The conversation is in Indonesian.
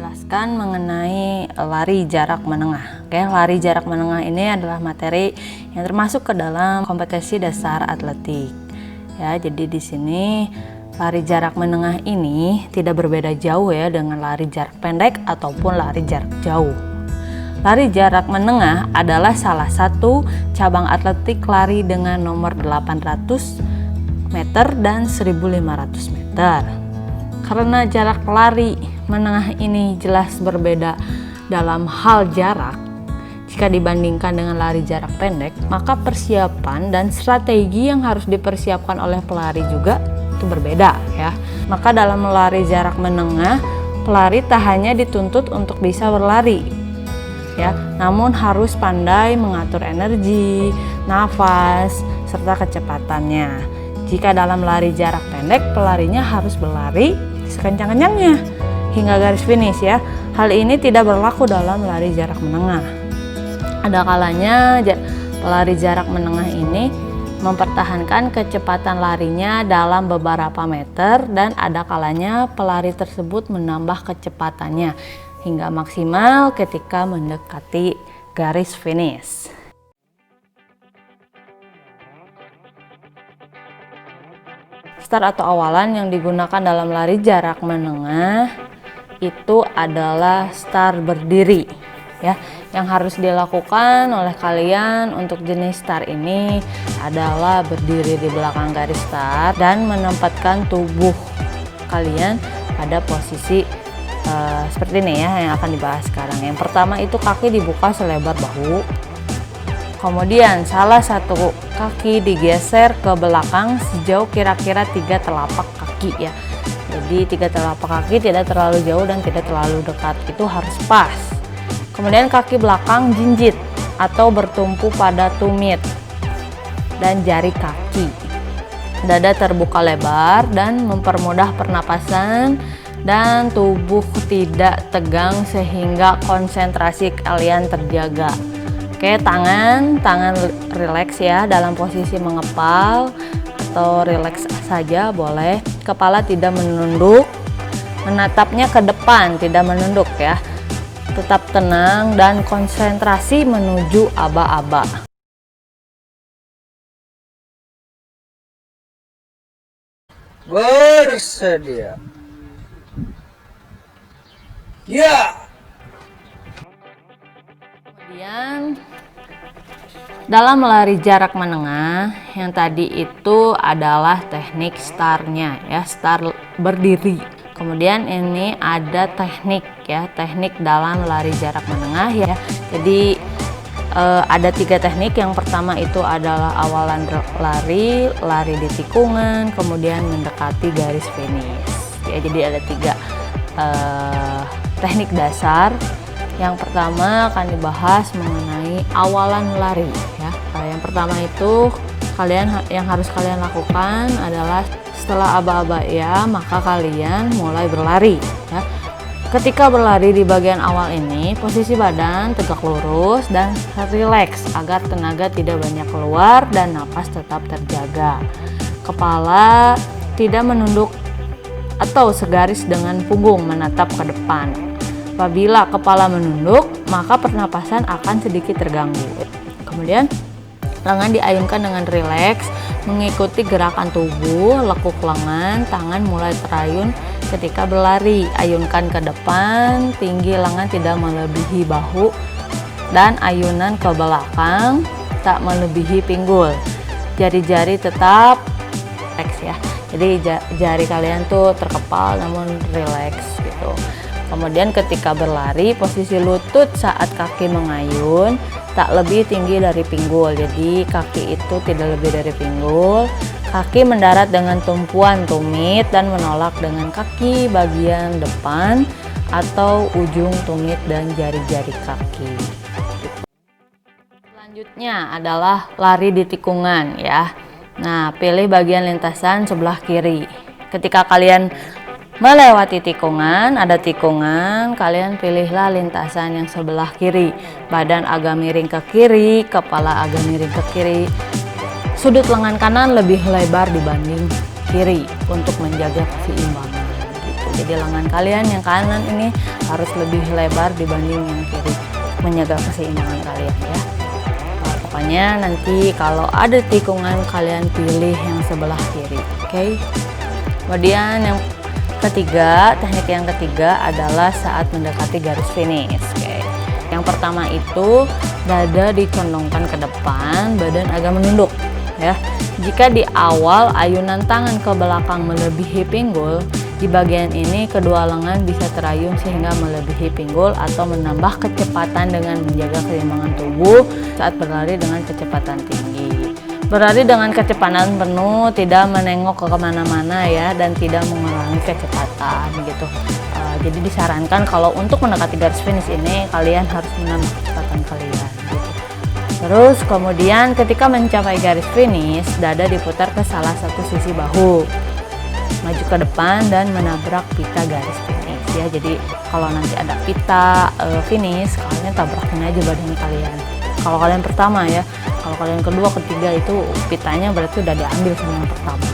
menjelaskan mengenai lari jarak menengah. Oke, lari jarak menengah ini adalah materi yang termasuk ke dalam kompetensi dasar atletik. Ya, jadi di sini lari jarak menengah ini tidak berbeda jauh ya dengan lari jarak pendek ataupun lari jarak jauh. Lari jarak menengah adalah salah satu cabang atletik lari dengan nomor 800 meter dan 1500 meter. Karena jarak lari menengah ini jelas berbeda dalam hal jarak jika dibandingkan dengan lari jarak pendek, maka persiapan dan strategi yang harus dipersiapkan oleh pelari juga itu berbeda ya. Maka dalam lari jarak menengah, pelari tak hanya dituntut untuk bisa berlari ya, namun harus pandai mengatur energi, nafas, serta kecepatannya. Jika dalam lari jarak pendek, pelarinya harus berlari sekencang-kencangnya hingga garis finish ya. Hal ini tidak berlaku dalam lari jarak menengah. Ada kalanya pelari jarak menengah ini mempertahankan kecepatan larinya dalam beberapa meter, dan ada kalanya pelari tersebut menambah kecepatannya hingga maksimal ketika mendekati garis finish. Start atau awalan yang digunakan dalam lari jarak menengah itu adalah start berdiri ya. Yang harus dilakukan oleh kalian untuk jenis start ini adalah berdiri di belakang garis start dan menempatkan tubuh kalian pada posisi seperti ini ya, yang akan dibahas sekarang. Yang pertama itu kaki dibuka selebar bahu. Kemudian salah satu kaki digeser ke belakang sejauh kira-kira 3 telapak kaki ya. Jadi 3 telapak kaki tidak terlalu jauh dan tidak terlalu dekat, itu harus pas. Kemudian kaki belakang jinjit atau bertumpu pada tumit dan jari kaki. Dada terbuka lebar dan mempermudah pernapasan, dan tubuh tidak tegang sehingga konsentrasi kalian terjaga. Oke, tangan rileks ya dalam posisi mengepal atau rileks saja boleh. Kepala tidak menunduk, menatapnya ke depan, tidak menunduk ya. Tetap tenang dan konsentrasi menuju aba-aba. Bersedia. Ya. Kemudian dalam lari jarak menengah yang tadi itu adalah teknik startnya ya, start berdiri. Kemudian ini ada teknik ya, teknik dalam lari jarak menengah ya. Jadi ada 3 teknik. Yang pertama itu adalah awalan lari di tikungan, kemudian mendekati garis finish ya. Jadi ada 3 teknik dasar. Yang pertama akan dibahas mengenai awalan lari ya. Yang pertama itu yang harus kalian lakukan adalah setelah aba-aba ya, maka kalian mulai berlari ya. Ketika berlari di bagian awal ini, posisi badan tegak lurus dan rileks agar tenaga tidak banyak keluar dan napas tetap terjaga. Kepala tidak menunduk atau segaris dengan punggung menatap ke depan. Apabila kepala menunduk, maka pernapasan akan sedikit terganggu. Kemudian lengan diayunkan dengan rileks, mengikuti gerakan tubuh, lekuk lengan, tangan mulai terayun ketika berlari. Ayunkan ke depan, tinggi lengan tidak melebihi bahu, dan ayunan ke belakang tak melebihi pinggul. Jari-jari tetap rileks ya. Jadi jari kalian tuh terkepal namun rileks gitu. Kemudian ketika berlari, posisi lutut saat kaki mengayun tak lebih tinggi dari pinggul. Jadi kaki itu tidak lebih dari pinggul. Kaki mendarat dengan tumpuan tumit dan menolak dengan kaki bagian depan atau ujung tumit dan jari-jari kaki. Selanjutnya adalah lari di tikungan ya. Nah, pilih bagian lintasan sebelah kiri. Ketika kalian melewati tikungan, ada tikungan, kalian pilihlah lintasan yang sebelah kiri. Badan agak miring ke kiri, kepala agak miring ke kiri. Sudut lengan kanan lebih lebar dibanding kiri untuk menjaga keseimbangan gitu. Jadi lengan kalian yang kanan ini harus lebih lebar dibanding yang kiri, menjaga keseimbangan kalian ya. Nah, pokoknya nanti kalau ada tikungan kalian pilih yang sebelah kiri, oke? Kemudian yang ketiga, teknik yang ketiga adalah saat mendekati garis finish. Oke. Yang pertama itu dada dicondongkan ke depan, badan agak menunduk ya. Jika di awal ayunan tangan ke belakang melebihi pinggul, di bagian ini kedua lengan bisa terayun sehingga melebihi pinggul atau menambah kecepatan dengan menjaga keseimbangan tubuh saat berlari dengan kecepatan tinggi. Berlari dengan kecepatan penuh, tidak menengok ke kemana-mana ya, dan tidak mengurangi kecepatan gitu. Jadi disarankan kalau untuk mendekati garis finish ini kalian harus menambah kecepatan kalian gitu. Terus kemudian ketika mencapai garis finish, dada diputar ke salah satu sisi bahu, maju ke depan dan menabrak pita garis finish ya. Jadi kalau nanti ada pita finish, kalian tabrakin aja badan kalian. Kalau kalian pertama ya, kalau kalian kedua, ketiga itu pitanya berarti udah diambil sama yang pertama.